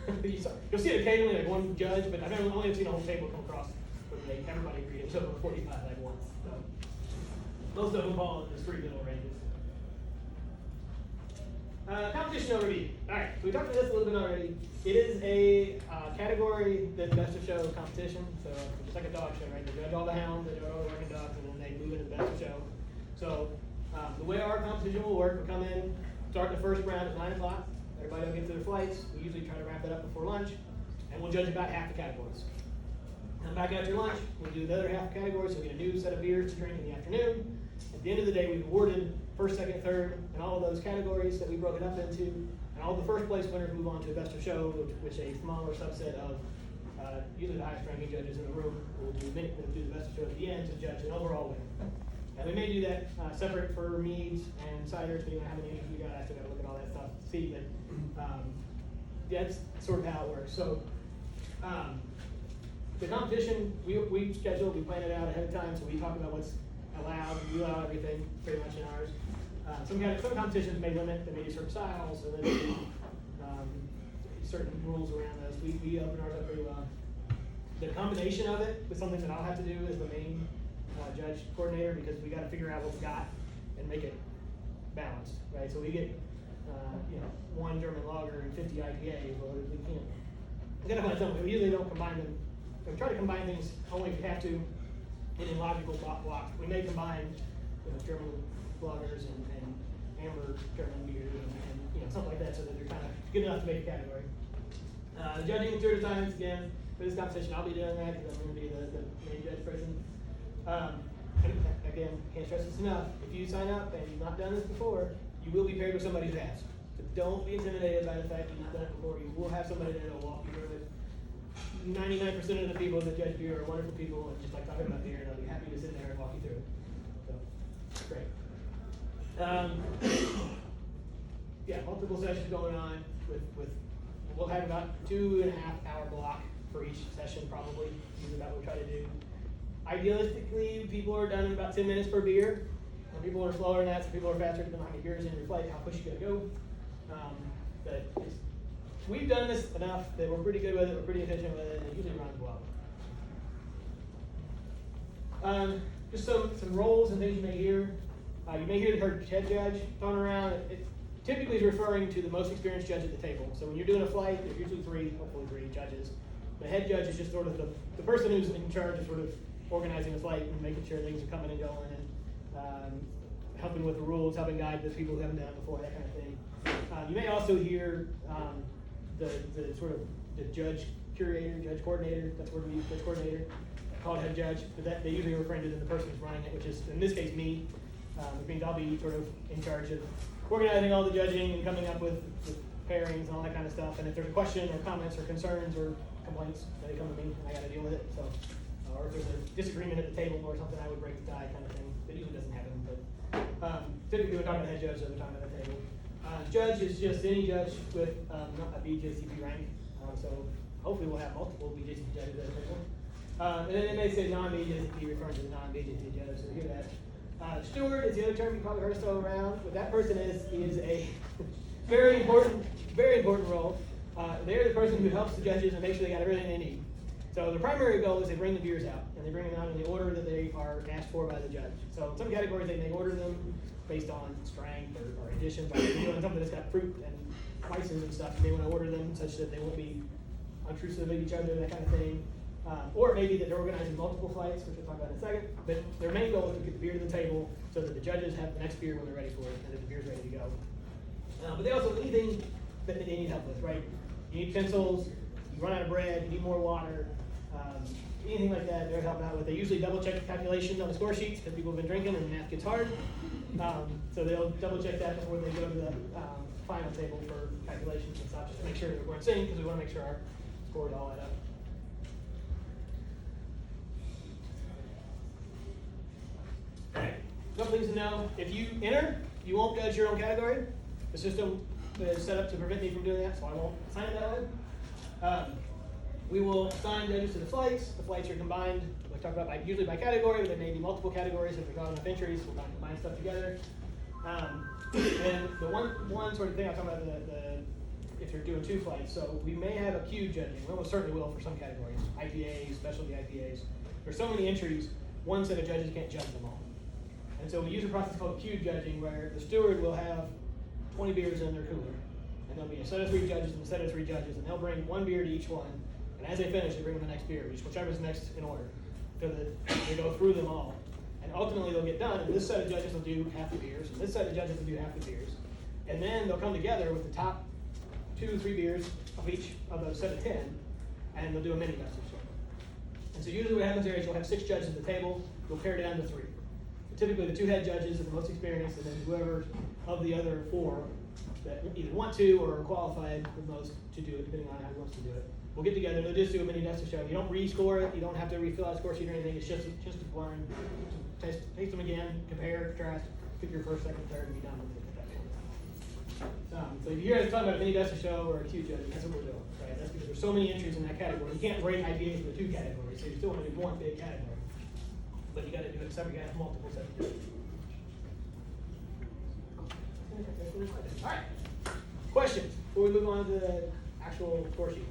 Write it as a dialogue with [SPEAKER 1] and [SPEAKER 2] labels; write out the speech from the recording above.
[SPEAKER 1] You'll see it occasionally, like one judge, but I've only seen a whole table come across where everybody agreed it was over 45 like once. So most of them fall in the street middle ranges. Competition overview. Alright, so we talked about this a little bit already. It is a category that's best of show competition. So just like a dog show, right? They judge all the hounds, they judge all the working dogs, and then they move into the best of show. So the way our competition will work, we come in, start the first round at 9 o'clock. Everybody will get to their flights. We usually try to wrap that up before lunch, and we'll judge about half the categories. Come back after lunch, we'll do the other half the categories, so we get a new set of beers to drink in the afternoon. At the end of the day, we've awarded first, second, third, and all of those categories that we broke it up into, and all the first place winners move on to a best of show, which a smaller subset of usually the highest ranking judges in the room will do the best of show at the end to judge an overall winner. And we may do that separate for meads and ciders, depending on how many you got. I still got to look at all that stuff to see, but that's sort of how it works. So the competition, we schedule, we plan it out ahead of time, so we talk about what's allowed. We allow everything pretty much in ours. Some competitions may limit, they may do certain styles, so there may be certain rules around those. We open ours up pretty well. The combination of it with something that I'll have to do as the main judge coordinator, because we got to figure out what we got and make it balanced, right? So we get one German lager and 50 IPAs. Well, we can't. We got to find something. We usually don't combine them. We try to combine things only if we have to in a logical block. We may combine German lagers and amber German beers and something like that, so that they're kind of good enough to make a category. The judging and jury assignments, again, for this competition, I'll be doing that because I'm going to be the main judge person. Again, can't stress this enough. If you sign up and you've not done this before, you will be paired with somebody who has. So don't be intimidated by the fact you've not done it before. You will have somebody that will walk you through it. 99% of the people that judge beer are wonderful people, and just like talking about beer, they'll be happy to sit there and walk you through it. So, great. Yeah, multiple sessions going on with we'll have about 2.5 hour block for each session, probably. Usually about what we try to do. Idealistically, people are done in about 10 minutes per beer. Some people are slower than that, some people are faster, depending on how many beers in your flight, how quick you gotta go. But we've done this enough that we're pretty good with it, we're pretty efficient with it, and it usually runs well. Just some roles and things you may hear. You may hear the term head judge thrown around. It typically is referring to the most experienced judge at the table. So when you're doing a flight, there's usually hopefully three judges. The head judge is just sort of the person who's in charge of sort of organizing the flight and making sure things are coming and going and helping with the rules, helping guide the people who haven't done it before, that kind of thing. You may also hear the sort of the judge curator, judge coordinator, that's where we use judge coordinator, called head judge, but that they usually refer to the person who's running it, which is in this case me. Which means I'll be sort of in charge of organizing all the judging and coming up with pairings and all that kind of stuff. And if there's a question or comments or concerns or complaints, they come to me and I got to deal with it. So, or if there's a disagreement at the table or something, I would break the tie kind of thing. That usually doesn't happen, but typically we're talking to head judge at the time at the table. Judge is just any judge with a BJCP rank. So hopefully we'll have multiple BJCP judges at the table. And then they may say non-BJCP, referring to the non-BJCP judge. So hear that. Steward is the other term you probably heard us throw around. What that person is a very important role. They're the person who helps the judges and makes sure they got everything they need. So the primary goal is they bring the beers out, and they bring them out in the order that they are asked for by the judge. So in some categories they may order them based on strength or additions. Like if you're doing something that's got fruit and spices and stuff, you may want to order them such that they won't be intrusive of each other, that kind of thing. Or it may be that they're organizing multiple flights, which we'll talk about in a second. But their main goal is to get the beer to the table so that the judges have the next beer when they're ready for it and that the beer's ready to go. But they also, anything that they need help with, right? You need pencils, you run out of bread, you need more water, anything like that, they're helping out with. They usually double check the calculations on the score sheets because people have been drinking and math gets hard. So they'll double check that before they go to the final table for calculations and stuff, just to make sure that we're in sync because we want to make sure our scores all add up. Couple things to know. If you enter, you won't judge your own category. The system is set up to prevent me from doing that, so I won't assign it that way. We will assign judges to the flights. The flights are combined. We talk about usually by category, but there may be multiple categories. If there's not enough entries, we'll combine stuff together. And the one sort of thing I'll talk about if you're doing 2 flights. So we may have a queue judging. We almost certainly will for some categories. IPAs, specialty IPAs. There's so many entries, one set of judges can't judge them all. And so we use a process called queue judging, where the steward will have 20 beers in their cooler. And there'll be a set of 3 judges and a set of 3 judges, and they'll bring 1 beer to each one. And as they finish, they bring them the next beer, whichever's next in order. So that they go through them all. And ultimately they'll get done, and this set of judges will do half the beers, and this set of judges will do half the beers. And then they'll come together with the top 2, 3 beers of each of those set of 10, and they'll do a mini best of show. And so usually what happens there is you'll have 6 judges at the table, you'll pare down to 3. Typically the 2 head judges are the most experienced, and then whoever of the other 4 that either want to or are qualified the most to do it, depending on how he wants to do it, we'll get together. They'll just do a mini best of show. You don't rescore it, you don't have to refill out a score sheet or anything. It's just to learn, to taste them again, compare, contrast, pick your first, second, third, and be done with it at that point. So if you hear us talking about a mini best of show or a queue judging, that's what we're doing, right? That's because there's so many entries in that category. You can't break IPAs into 2 categories, so you still want to do one big category. But you got to do it separate, you got to have multiple sets of judges. All right. Questions before we move on to the actual score sheet?